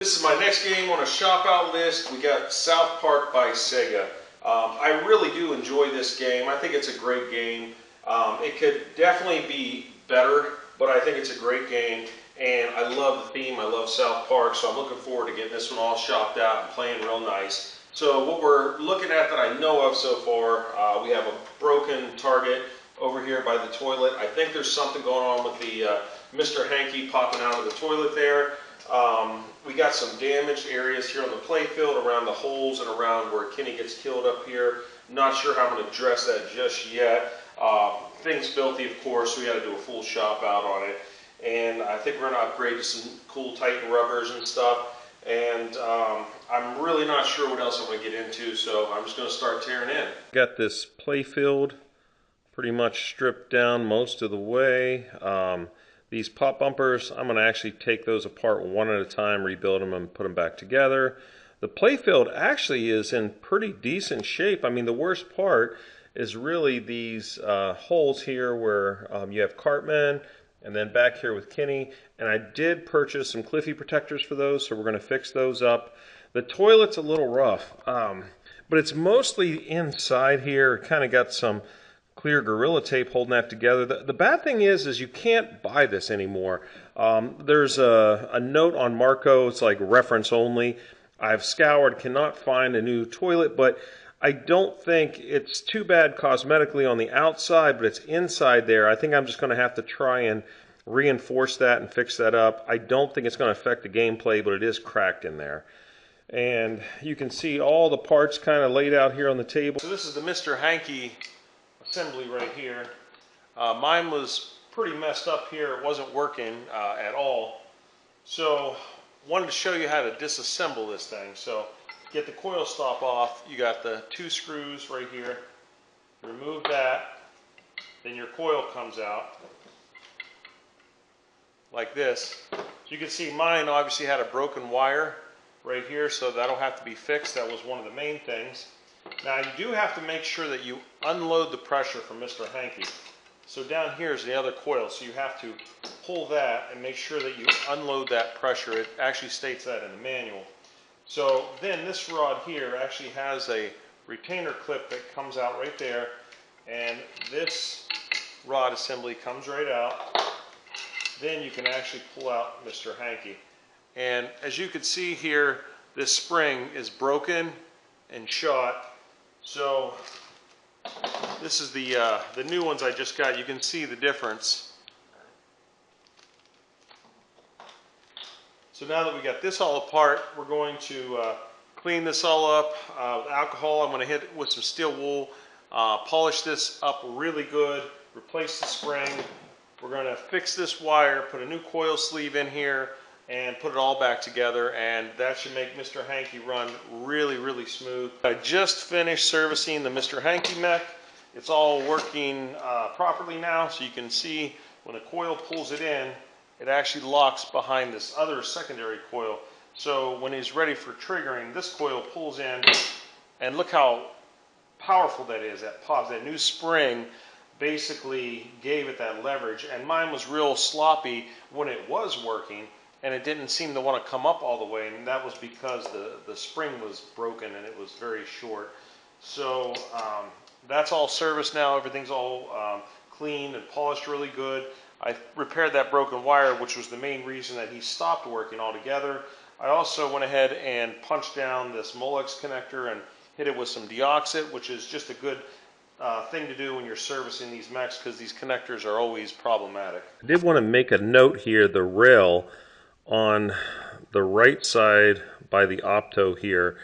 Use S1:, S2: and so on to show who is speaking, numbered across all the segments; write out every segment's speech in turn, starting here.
S1: This is my next game on a shop out list. We got South Park by Sega. I really do enjoy this game. I think it's a great game. It could definitely be better, but I think it's a great game. And I love the theme. I love South Park, so I'm looking forward to getting this one all shopped out and playing real nice. So what we're looking at that I know of so far, we have a broken target over here by the toilet. I think there's something going on with the Mr. Hankey popping out of the toilet there. We got some damaged areas here on the playfield around the holes and around where Kenny gets killed up here. Not sure how I'm going to address that just yet. Thing's filthy, of course, so we got to do a full shop out on it. And I think we're going to upgrade to some cool Titan rubbers and stuff. And I'm really not sure what else I'm going to get into, so I'm just going to start tearing in. Got this playfield pretty much stripped down most of the way. These pop bumpers, I'm going to actually take those apart one at a time, rebuild them, and put them back together. The playfield actually is in pretty decent shape. I mean, the worst part is really these holes here where you have Cartman, and then back here with Kenny. And I did purchase some Cliffy Protectors for those, so we're going to fix those up. The toilet's a little rough, but it's mostly inside here. Kind of got some clear Gorilla Tape holding that together. The bad thing is you can't buy this anymore. There's a note on Marco. It's like reference only. I've scoured, cannot find a new toilet, but I don't think it's too bad cosmetically on the outside, but it's inside there. I think I'm just going to have to try and reinforce that and fix that up. I don't think it's going to affect the gameplay, but it is cracked in there. And you can see all the parts kind of laid out here on the table. So this is the Mr. Hankey assembly right here. Mine was pretty messed up here. It wasn't working at all. So wanted to show you how to disassemble this thing. So get the coil stop off. You got the two screws right here. Remove that. Then your coil comes out like this. So you can see mine obviously had a broken wire right here, so that'll have to be fixed. That was one of the main things. Now you do have to make sure that you unload the pressure from Mr. Hankey. So down here is the other coil, so you have to pull that and make sure that you unload that pressure. It actually states that in the manual. So then this rod here actually has a retainer clip that comes out right there, and this rod assembly comes right out. Then you can actually pull out Mr. Hankey. And as you can see here, this spring is broken and shot. So this is the new ones I just got. You can see the difference. So now that we got this all apart, we're going to clean this all up with alcohol. I'm going to hit it with some steel wool, polish this up really good, replace the spring. We're going to fix this wire, put a new coil sleeve in here, and put it all back together, and that should make Mr. Hankey run really, really smooth. I just finished servicing the Mr. Hankey Mech. It's all working properly now, so you can see when the coil pulls it in, it actually locks behind this other secondary coil. So when he's ready for triggering, this coil pulls in, and look how powerful that is. That pops. That new spring basically gave it that leverage, and mine was real sloppy when it was working, and it didn't seem to want to come up all the way, and that was because the spring was broken and it was very short. So that's all serviced now. Everything's all clean and polished really good. I repaired that broken wire, which was the main reason that he stopped working altogether. I also went ahead and punched down this Molex connector and hit it with some deoxit, which is just a good thing to do when you're servicing these mechs, because these connectors are always problematic. I did want to make a note here. The rail on the right side by the Opto here,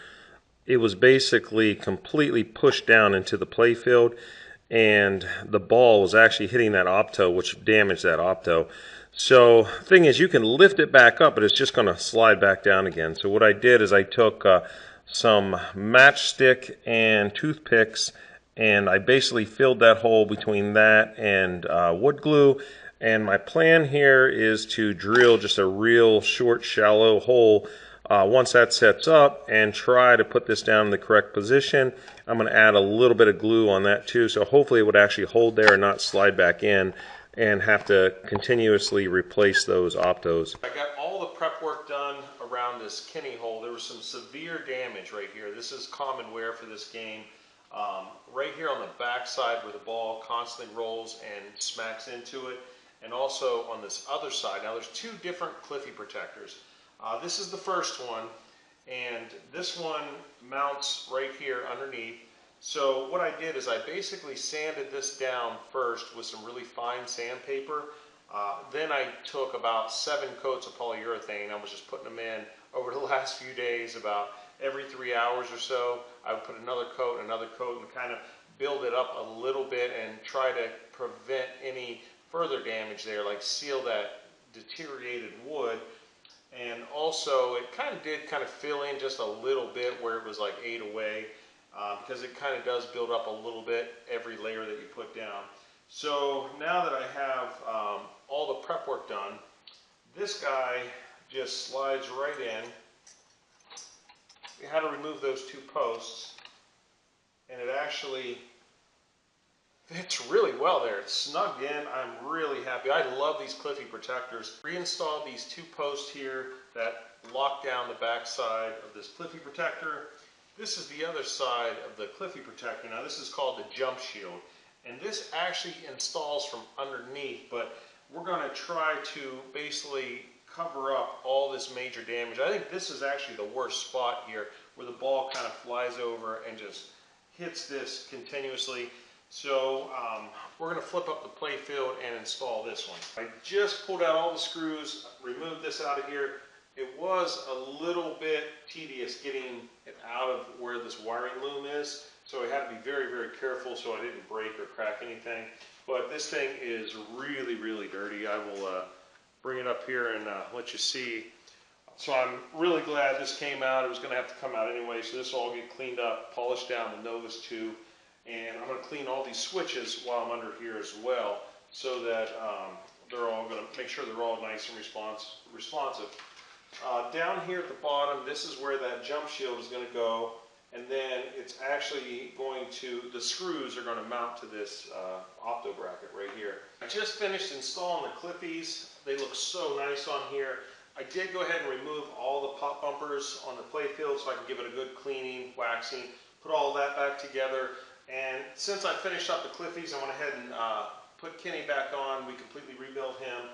S1: it was basically completely pushed down into the playfield, and the ball was actually hitting that Opto, which damaged that Opto. So thing is, you can lift it back up, but it's just going to slide back down again. So what I did is I took some matchstick and toothpicks, and I basically filled that hole between that and wood glue. And my plan here is to drill just a real short, shallow hole once that sets up, and try to put this down in the correct position. I'm going to add a little bit of glue on that too, so hopefully it would actually hold there and not slide back in and have to continuously replace those Optos. I got all the prep work done around this Kinney hole, there was some severe damage right here. This is common wear for this game. Right here on the back side where the ball constantly rolls and smacks into it, and also on this other side. Now there's two different Cliffy Protectors. This is the first one, and this one mounts right here underneath. So what I did is I basically sanded this down first with some really fine sandpaper. Then I took about 7 coats of polyurethane. I was just putting them in over the last few days. About every 3 hours or so, I would put another coat, and kind of build it up a little bit and try to prevent any further damage there, like seal that deteriorated wood. And also it did fill in just a little bit where it was like ate away, because it kind of does build up a little bit every layer that you put down. So now that I have all the prep work done, this guy just slides right in. We had to remove those 2 posts, and it actually fits really well there. It's snugged in. I'm really happy. I love these Cliffy Protectors. Reinstalled these 2 posts here that lock down the back side of this Cliffy Protector. This is the other side of the Cliffy Protector. Now this is called the jump shield, and this actually installs from underneath, but we're going to try to basically cover up all this major damage. I think this is actually the worst spot here, where the ball kind of flies over and just hits this continuously. So we're going to flip up the play field and install this one. I just pulled out all the screws, removed this out of here. It was a little bit tedious getting it out of where this wiring loom is, so I had to be very, very careful so I didn't break or crack anything. But this thing is really, really dirty. I will bring it up here and let you see. So I'm really glad this came out. It was going to have to come out anyway, so this will all get cleaned up, polished down with Novus 2. And I'm going to clean all these switches while I'm under here as well, so that they're all going to make sure they're all nice and responsive. Down here at the bottom, this is where that jump shield is going to go, and then it's actually going to, the screws are going to mount to this Opto bracket right here. I just finished installing the Cliffies. They look so nice on here. I did go ahead and remove all the pop bumpers on the play field so I can give it a good cleaning, waxing, put all that back together. And since I finished up the Cliffies, I went ahead and put Kenny back on. We completely rebuilt him.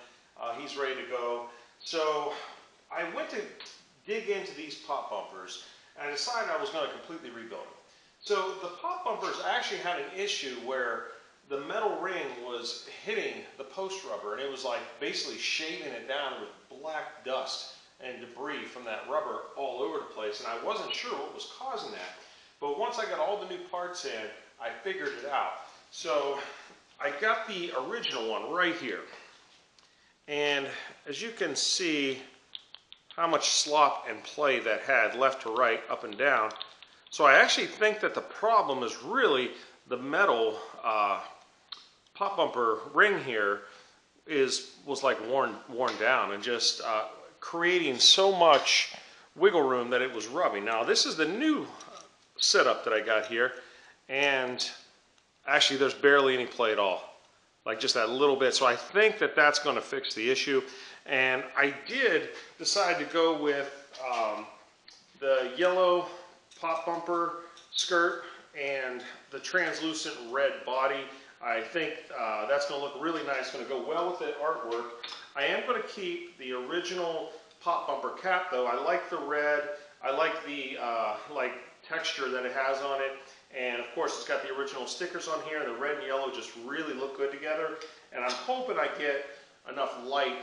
S1: He's ready to go. So I went to dig into these pop bumpers, and I decided I was going to completely rebuild them. So the pop bumpers actually had an issue where the metal ring was hitting the post rubber, and it was like basically shaving it down with black dust and debris from that rubber all over the place, and I wasn't sure what was causing that. But once I got all the new parts in, I figured it out. So I got the original one right here. And as you can see how much slop and play that had left to right, up and down. So I actually think that the problem is really the metal pop bumper ring here was like worn down and just creating so much wiggle room that it was rubbing. Now this is the new setup that I got here, and actually there's barely any play at all, like just that little bit. So I think that that's going to fix the issue. And I did decide to go with the yellow pop bumper skirt and the translucent red body. I think that's going to look really nice. It's going to go well with the artwork. I am going to keep the original pop bumper cap though. I like the red. I like the texture that it has on it. And of course it's got the original stickers on here, and the red and yellow just really look good together. And I'm hoping I get enough light,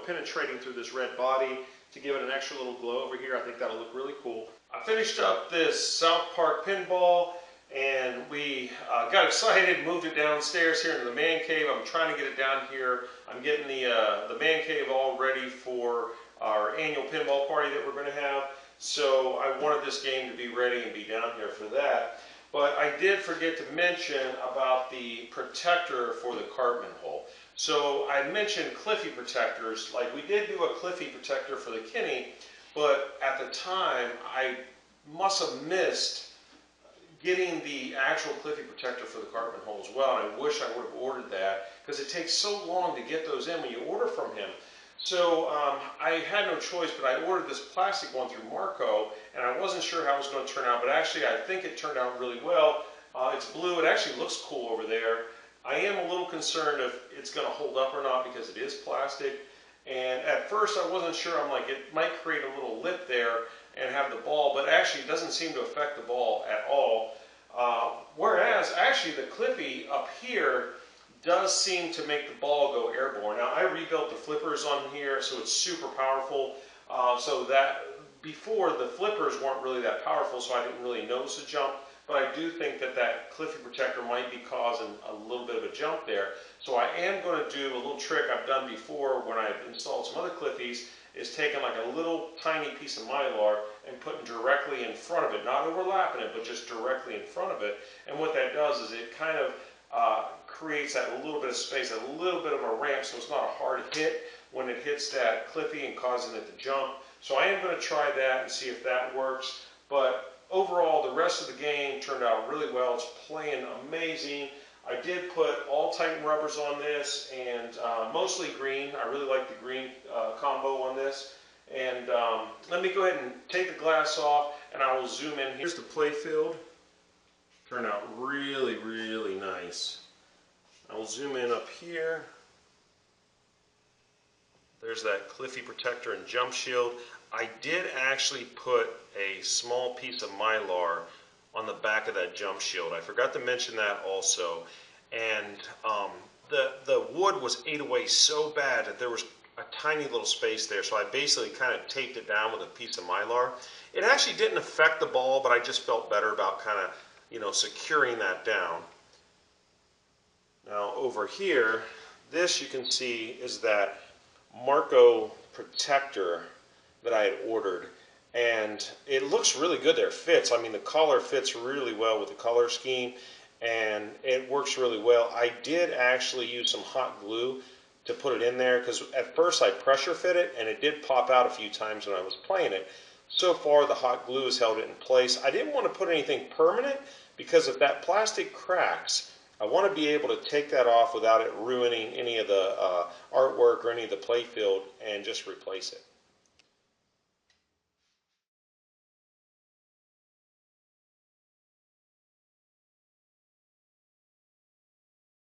S1: penetrating through this red body to give it an extra little glow over here. I think that'll look really cool. I finished up this South Park Pinball, and we got excited, moved it downstairs here into the man cave. I'm trying to get it down here. I'm getting the man cave all ready for our annual pinball party that we're going to have. So I wanted this game to be ready and be down here for that. But I did forget to mention about the protector for the Cartman hole. So I mentioned Cliffy Protectors. Like, we did do a Cliffy Protector for the Kinney, but at the time I must have missed getting the actual Cliffy Protector for the Cartman hole as well. And I wish I would have ordered that, because it takes so long to get those in when you order from him. So I had no choice, but I ordered this plastic one through Marco, and I wasn't sure how it was going to turn out, but actually I think it turned out really well. It's blue. It actually looks cool over there. I am a little concerned if it's going to hold up or not because it is plastic. And at first I wasn't sure. I'm like, it might create a little lip there and have the ball, but actually it doesn't seem to affect the ball at all. Whereas actually the Cliffy up here does seem to make the ball go airborne. Now I rebuilt the flippers on here, so it's super powerful. So that before the flippers weren't really that powerful, so I didn't really notice a jump. But I do think that that Cliffy protector might be causing a little bit of a jump there. So I am going to do a little trick I've done before when I've installed some other Cliffies, is taking like a little tiny piece of Mylar and putting directly in front of it, not overlapping it, but just directly in front of it. And what that does is it kind of creates that little bit of space, a little bit of a ramp, so it's not a hard hit when it hits that Cliffy and causing it to jump. So I am going to try that and see if that works. But overall, the rest of the game turned out really well. It's playing amazing. I did put all Titan rubbers on this, and mostly green. I really like the green combo on this. And let me go ahead and take the glass off, and I will zoom in. Here's the play field. Turned out really, really nice. I will zoom in up here. There's that Cliffy protector and jump shield. I did actually put a small piece of Mylar on the back of that jump shield. I forgot to mention that also. And the wood was ate away so bad that there was a tiny little space there, so I basically kind of taped it down with a piece of Mylar. It actually didn't affect the ball, but I just felt better about kind of, you know, securing that down. Now over here, this you can see is that Marco protector that I had ordered, and it looks really good there. It fits. I mean, the collar fits really well with the color scheme, and it works really well. I did actually use some hot glue to put it in there, because at first I pressure fit it, and it did pop out a few times when I was playing it. So far, the hot glue has held it in place. I didn't want to put anything permanent, because if that plastic cracks, I want to be able to take that off without it ruining any of the artwork or any of the play field and just replace it.